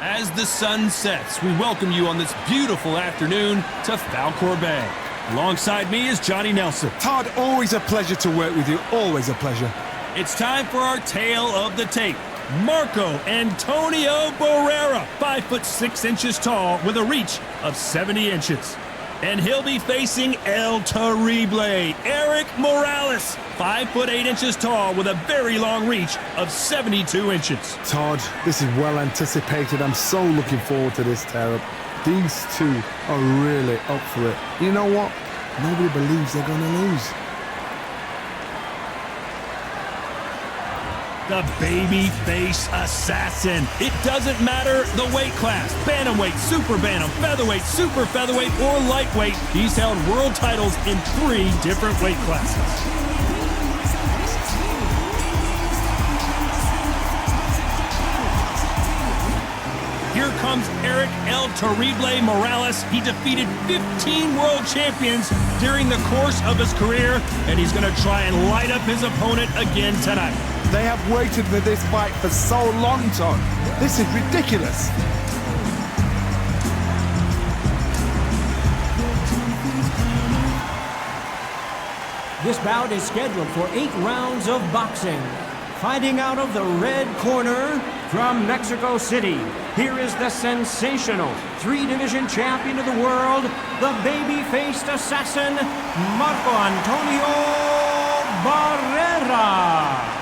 As the sun sets, we welcome you on this beautiful afternoon to Falcor Bay. Alongside me is Johnny Nelson. Todd, always a pleasure to work with you. Always a pleasure. It's time for our tale of the tape. Marco Antonio Barrera, 5'6" tall with a reach of 70 inches. And he'll be facing El Terrible, Erik Morales, 5'8" tall with a very long reach of 72 inches. Todd, this is well anticipated. I'm so looking forward to this tear-up. These two are really up for it. You know what? Nobody believes they're going to lose. The babyface assassin. It doesn't matter the weight class. Bantamweight, super bantam, featherweight, super featherweight, or lightweight. He's held world titles in 3 different weight classes. Here comes Erik El Terrible Morales. He defeated 15 world champions during the course of his career, and he's going to try and light up his opponent again tonight. They have waited for this fight for so long, Todd. This is ridiculous. This bout is scheduled for 8 rounds of boxing. Fighting out of the red corner from Mexico City, here is the sensational 3-division champion of the world, the baby-faced assassin, Marco Antonio Barrera.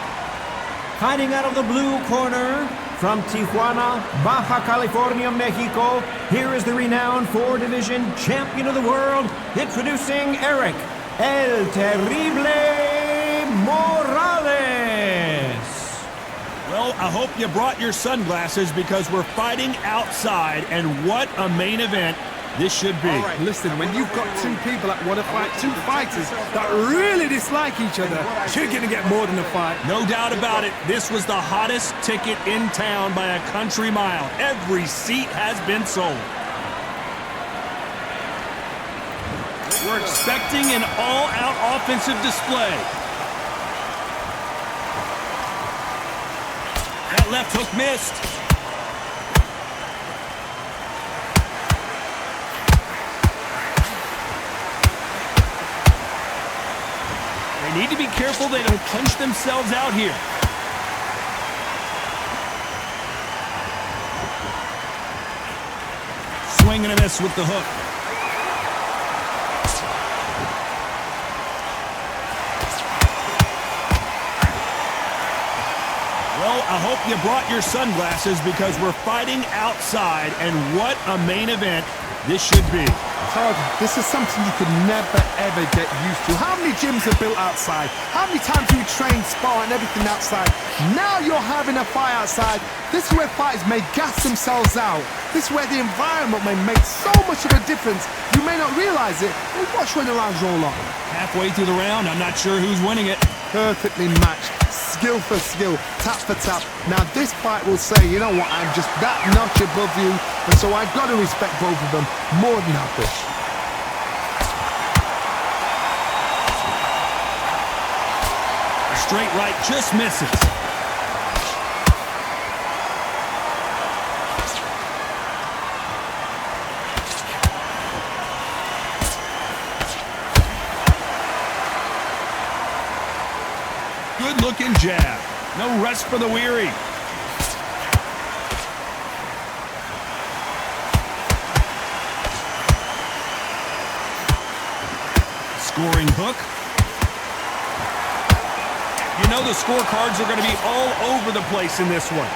Fighting out of the blue corner from Tijuana, Baja California, Mexico, here is the renowned 4-division champion of the world, introducing Erik El Terrible Morales. Well, I hope you brought your sunglasses because we're fighting outside, and what a main event this should be. All right, listen, when you've got 2 people that want to fight, 2 fighters that really dislike each other, you're going to get more than a fight. No doubt about it, this was the hottest ticket in town by a country mile. Every seat has been sold. We're expecting an all-out offensive display. That left hook missed. They need to be careful they don't punch themselves out here. Swing and a miss with the hook. Well, I hope you brought your sunglasses because we're fighting outside, and what a main event this should be. Todd, this is something you could never, ever get used to. How many gyms are built outside? How many times do you train, spar, and everything outside? Now you're having a fight outside. This is where fighters may gas themselves out. This is where the environment may make so much of a difference. You may not realize it, but watch when the rounds roll on. Halfway through the round, I'm not sure who's winning it. Perfectly matched, skill for skill, tap for tap. Now this fight will say, you know what, I'm just that notch above you, and so I've got to respect both of them more than happy. A straight right just misses. Good-looking jab. No rest for the weary. Scoring hook. You know the scorecards are going to be all over the place in this one.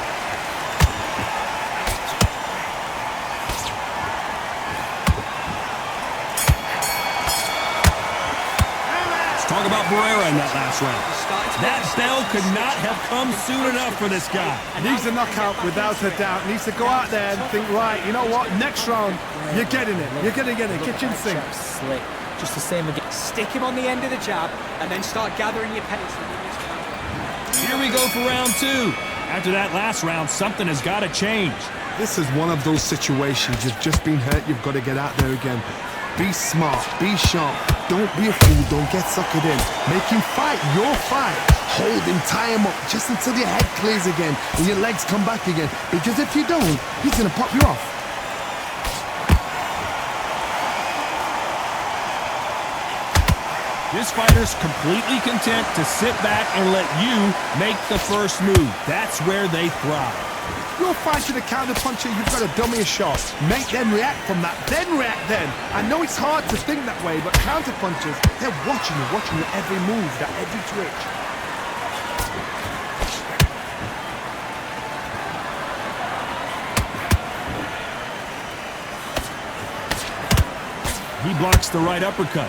Talk about Barrera in that last round. That bell could not have come soon enough for this guy. Needs a knockout without a doubt. Needs to go out there and think, right, you know what, next round, you're getting it. You're going to get it. Kitchen sink. Slick. Just the same again. Stick him on the end of the jab and then start gathering your pace. Here we go for round 2. After that last round, something has got to change. This is one of those situations. You've just been hurt. You've got to get out there again. Be smart, be sharp. Don't be a fool, don't get suckered in. Make him fight your fight. Hold him, tie him up, just until your head clears again and your legs come back again. Because if you don't, he's gonna pop you off. This fighter's completely content to sit back and let you make the first move. That's where they thrive. You're fighting a counter-puncher, you've got to dummy a shot. Make them react from that, then react then. I know it's hard to think that way, but counter-punchers, they're watching your every move, that every twitch. He blocks the right uppercut.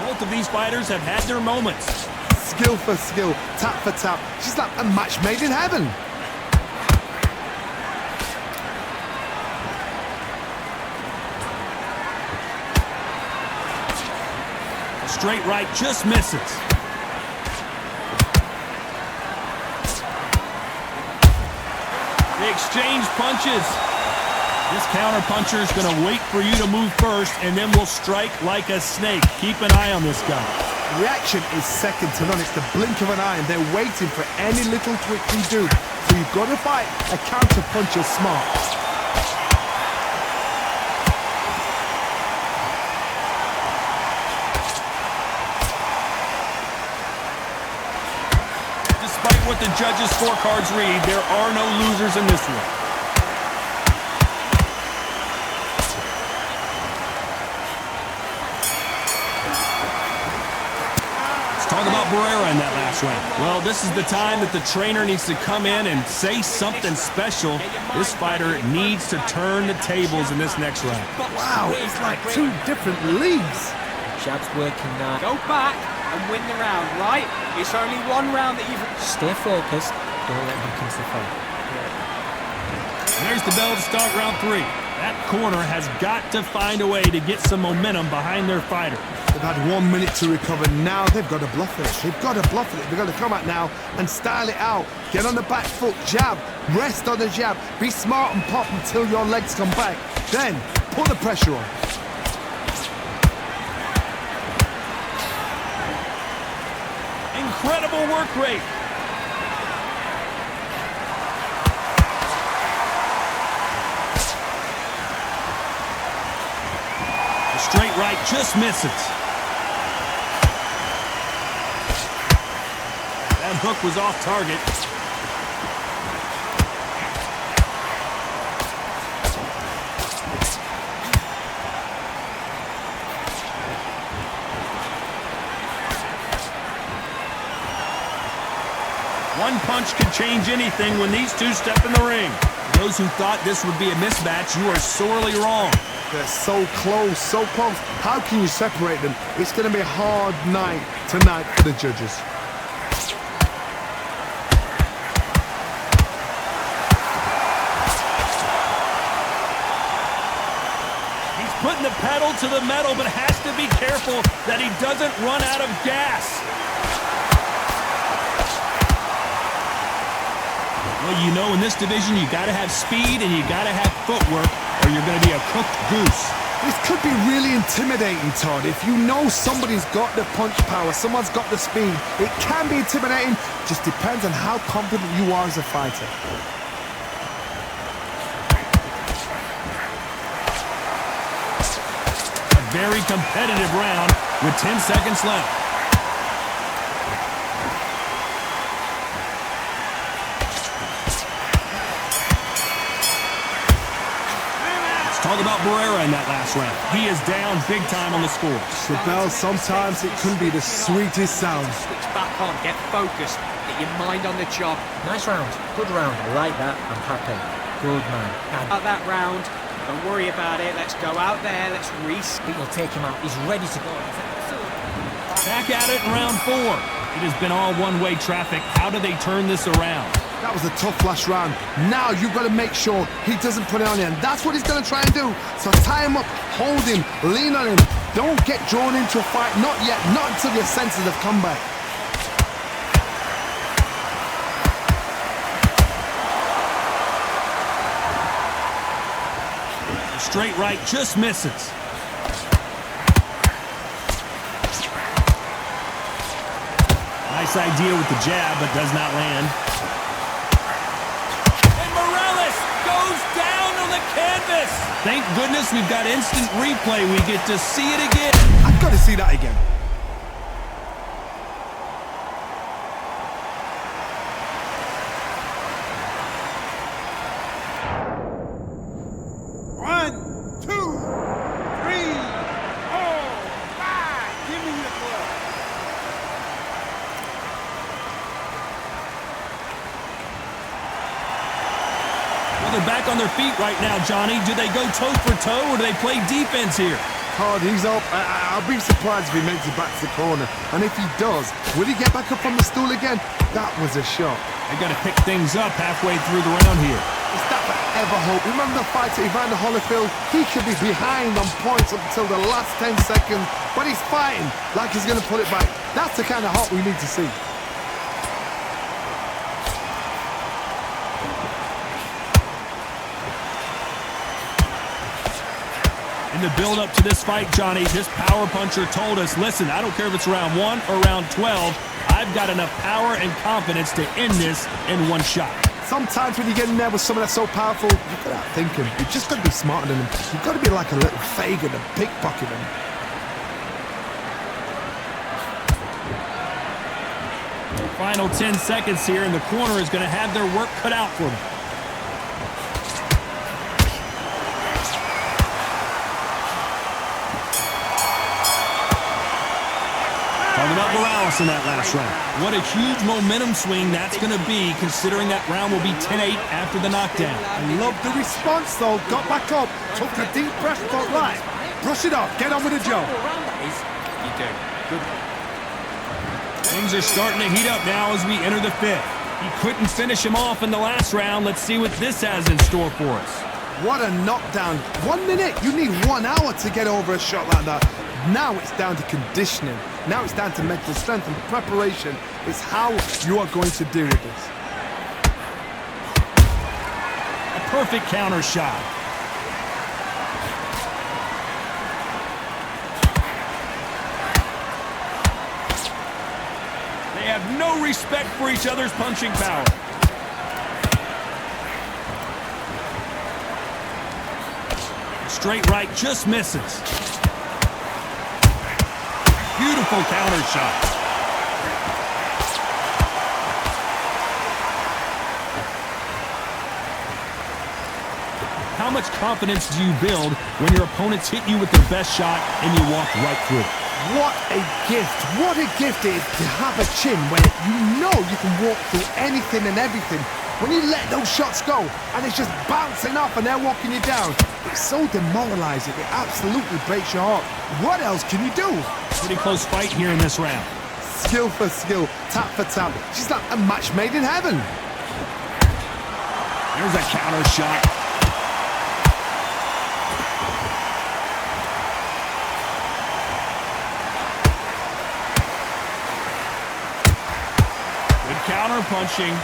Both of these fighters have had their moments. Skill for skill, tap for tap. She's like a match made in heaven. A straight right just misses. They exchange punches. This counter-puncher is going to wait for you to move first and then will strike like a snake. Keep an eye on this guy. Reaction is second to none. It's the blink of an eye, and they're waiting for any little twitch you do. So you've got to fight a counter-puncher smart. Despite what the judges' scorecards read, there are no losers in this one. Talk about Barrera in that last round. Well, this is the time that the trainer needs to come in and say something special. This fighter needs to turn the tables in this next round. Wow, it's like two different leagues. Jab's working now. Go back and win the round, right? It's only one round that you've... Stay focused. Don't let back into the fight. And there's the bell to start round 3. That corner has got to find a way to get some momentum behind their fighter. They've had 1 minute to recover. Now they've got to bluff it. They've got to bluff it. They've got to come out now and style it out. Get on the back foot, jab, rest on the jab. Be smart and pop until your legs come back. Then put the pressure on. Incredible work rate. The straight right just misses. That hook was off target. One punch could change anything when these two step in the ring. Those who thought this would be a mismatch, you are sorely wrong. They're so close, so close. How can you separate them? It's going to be a hard night tonight for the judges. He's putting the pedal to the metal, but has to be careful that he doesn't run out of gas. Well, you know, in this division, you got to have speed and you got to have footwork, or you're going to be a cooked goose. This could be really intimidating, Todd. If you know somebody's got the punch power, someone's got the speed, it can be intimidating. Just depends on how confident you are as a fighter. A very competitive round with 10 seconds left. Talk about Barrera in that last round. He is down big time on the score. Chabelle, sometimes it can be the sweetest sound. Switch back on, get focused, get your mind on the job. Nice round. Good round. I like that. I'm happy. Good man. Out that round, don't worry about it. Let's go out there, let's reset. We'll take him out. He's ready to go. Back at it in round 4. It has been all one-way traffic. How do they turn this around? That was a tough last round. Now you've got to make sure he doesn't put it on you, and that's what he's going to try and do. So tie him up, hold him, lean on him. Don't get drawn into a fight. Not yet. Not until your senses have come back. straight right just misses. Nice idea with the jab, but does not land. And Morales goes down on the canvas. Thank goodness we've got instant replay. We get to see it again. I've got to see that again. They're back on their feet right now, Johnny. Do they go toe for toe or do they play defense here? Hard, he's up. I'll be surprised if he makes it back to the corner. And if he does, will he get back up on the stool again? That was a shot. They got to pick things up halfway through the round here. Is that forever hope? Remember the fight at Evander Holyfield? He could be behind on points up until the last 10 seconds, but he's fighting like he's going to pull it back. That's the kind of hope we need to see. In the build-up to this fight, Johnny, this power puncher told us, listen, I don't care if it's round 1 or round 12, I've got enough power and confidence to end this in one shot. Sometimes when you get in there with someone that's so powerful, you've got to thinking. You've just got to be smarter than him. You've got to be like a little Fagin and pickpocket him. Final 10 seconds here, and the corner is going to have their work cut out for them. Talking about Morales in that last round. What a huge momentum swing that's going to be, considering that round will be 10-8 after the knockdown. I love the response, though. Got back up, took a deep breath, thought, right, brush it off, get on with the job. You do. Good. Things are starting to heat up now as we enter the 5th. He couldn't finish him off in the last round. Let's see what this has in store for us. What a knockdown. 1 minute, you need 1 hour to get over a shot like that. Now it's down to conditioning. Now it's down to mental strength and preparation. It's how you are going to deal with this. A perfect counter shot. They have no respect for each other's punching power. Straight right just misses. Beautiful counter shot. How much confidence do you build when your opponents hit you with their best shot and you walk right through it? What a gift. What a gift it is to have a chin where you know you can walk through anything and everything. When you let those shots go and it's just bouncing off and they're walking you down, it's so demoralizing. It absolutely breaks your heart. What else can you do? Pretty close fight here in this round. Skill for skill, tap for tap. She's like a match made in heaven. There's a counter shot. Good counter punching.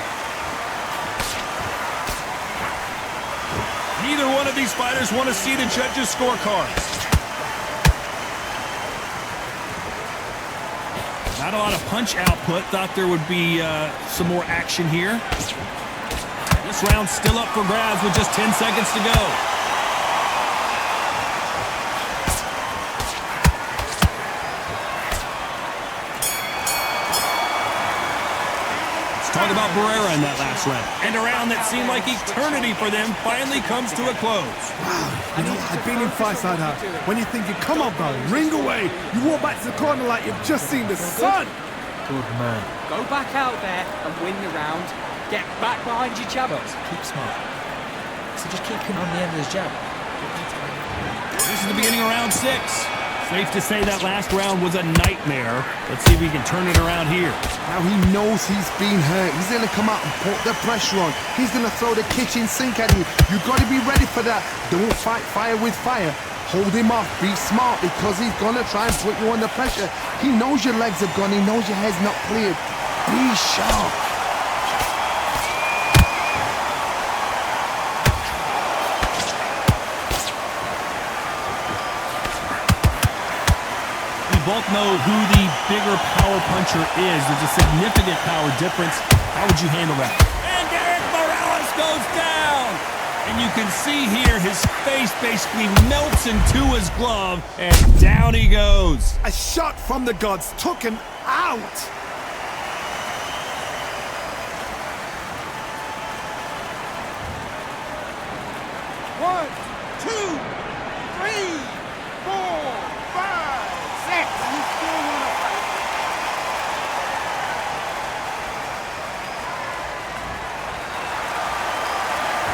Neither one of these fighters want to see the judges' scorecards. Not a lot of punch output. Thought there would be some more action here. This round's still up for grabs with just 10 seconds to go. Let's talk about Barrera in that last round. And a round that seemed like eternity for them finally comes to a close. Wow, you know, I've been in fights like that. When you're thinking, come on, bro, ring away. You walk back to the corner like you've just seen the sun. Good man. Go back out there and win the round. Get back behind your jabbers. Keep smart. So just keep him on the end of his jab. This is the beginning of round 6. Safe to say that last round was a nightmare. Let's see if we can turn it around here. Now he knows he's been hurt. He's going to come out and put the pressure on. He's going to throw the kitchen sink at you. You've got to be ready for that. Don't fight fire with fire. Hold him off. Be smart because he's going to try and put you under pressure. He knows your legs have gone. He knows your head's not cleared. Be sharp. know who the bigger power puncher is. There's a significant power difference. How would you handle that? And Erik Morales goes down. And you can see here his face basically melts into his glove, and down he goes. A shot from the gods took him out. One, two, three, four, five, six. You still want to fight?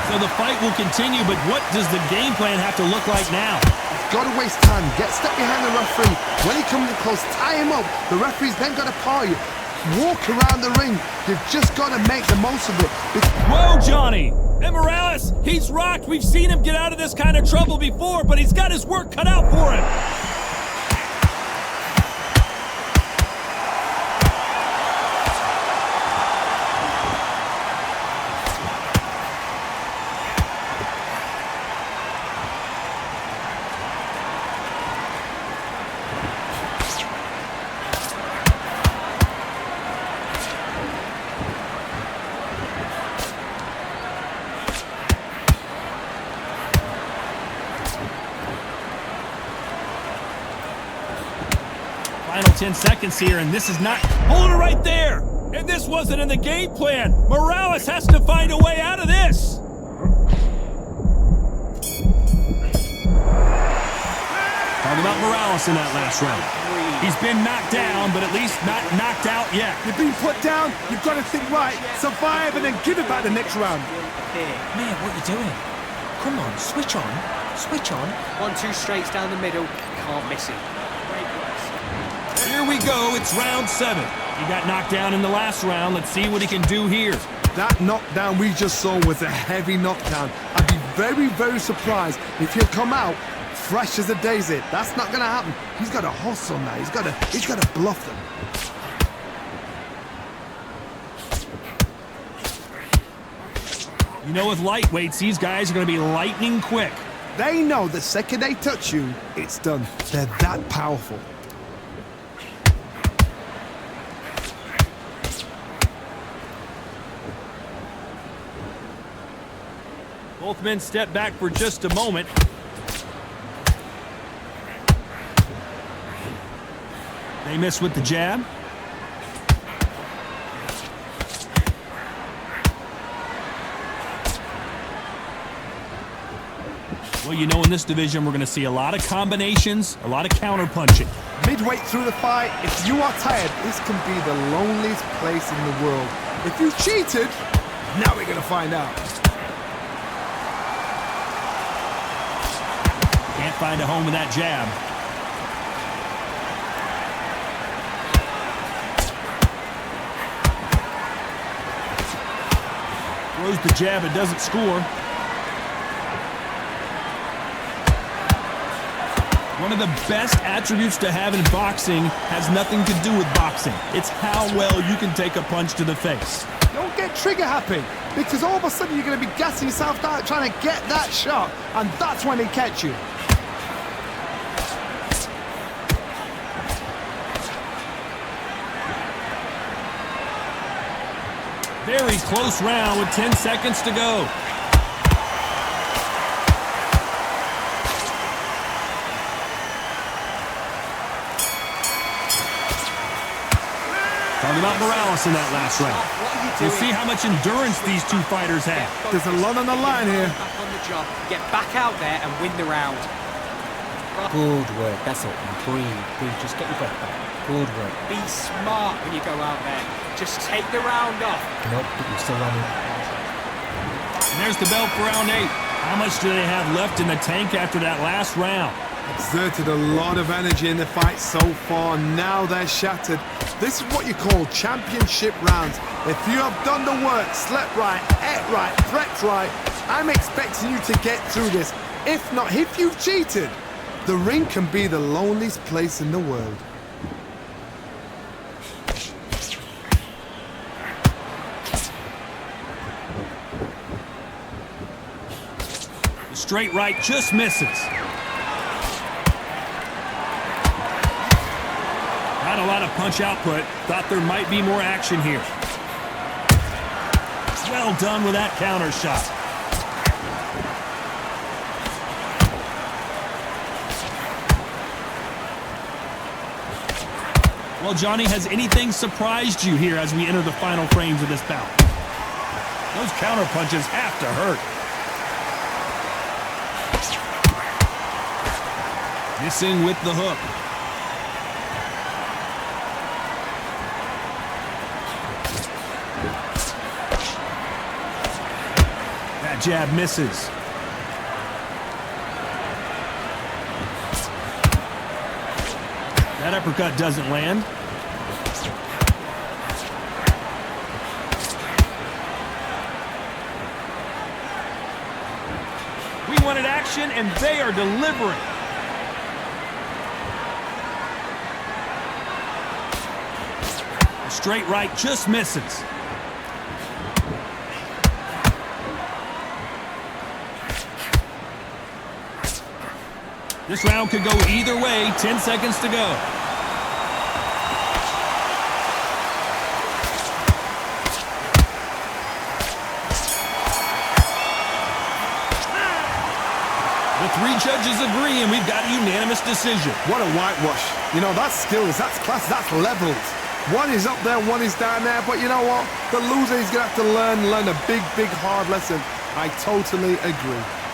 So the fight will continue, but what does the game plan have to look like now? Got to waste time. Get step behind the referee. When he comes in close, tie him up. The referee's then got to paw you. Walk around the ring. You've just got to make the most of it. Whoa, Johnny! And Morales, he's rocked. We've seen him get out of this kind of trouble before, but he's got his work cut out for him. Final 10 seconds here, and this is not... Hold it right there! And this wasn't in the game plan. Morales has to find a way out of this. Talk about Morales in that last round. He's been knocked down, but at least not knocked out yet. You've been put down. You've got to think right, survive, and then give it back the next round. Man, what are you doing? Come on, switch on. Switch on. 1-2 straights down the middle. Can't miss it. Here we go, it's round 7. He got knocked down in the last round. Let's see what he can do here. That knockdown we just saw was a heavy knockdown. I'd be very, very surprised if he'll come out fresh as a daisy. That's not going to happen. He's got to hustle now. He's got to bluff them. You know, with lightweights, these guys are going to be lightning quick. They know the second they touch you, it's done. They're that powerful. Both men step back for just a moment. They miss with the jab. Well, you know, in this division, we're going to see a lot of combinations, a lot of counter-punching. Midway through the fight, if you are tired, this can be the loneliest place in the world. If you cheated, now we're going to find out. Can't find a home with that jab. Throws the jab, it doesn't score. One of the best attributes to have in boxing has nothing to do with boxing. It's how well you can take a punch to the face. Don't get trigger happy, because all of a sudden you're going to be gassing yourself out trying to get that shot, and that's when they catch you. Very close round with 10 seconds to go. Talking about Morales in that last round. We'll see how much endurance these two fighters have. There's a lot on the line here. Back on the job. Get back out there and win the round. Good work. That's it. And breathe. Just get your breath back. Good work. Be smart when you go out there. Just take the round off. Nope, but you're still running. And there's the belt for round 8. How much do they have left in the tank after that last round? Exerted a lot of energy in the fight so far. Now they're shattered. This is what you call championship rounds. If you have done the work, slept right, ate right, prepped right, I'm expecting you to get through this. If not, if you've cheated, the ring can be the loneliest place in the world. The straight right just misses. punch output. Thought there might be more action here. Well done with that counter shot. Well, Johnny, has anything surprised you here as we enter the final frames of this bout? Those counter punches have to hurt. Missing with the hook. That jab misses. That uppercut doesn't land. We wanted action, and they are delivering. A straight right just misses. This round could go either way. 10 seconds to go. The three judges agree, and we've got a unanimous decision. What a whitewash. You know, that's skills, that's class, that's levels. One is up there, one is down there, but you know what? The loser is going to have to learn a big, hard lesson. I totally agree.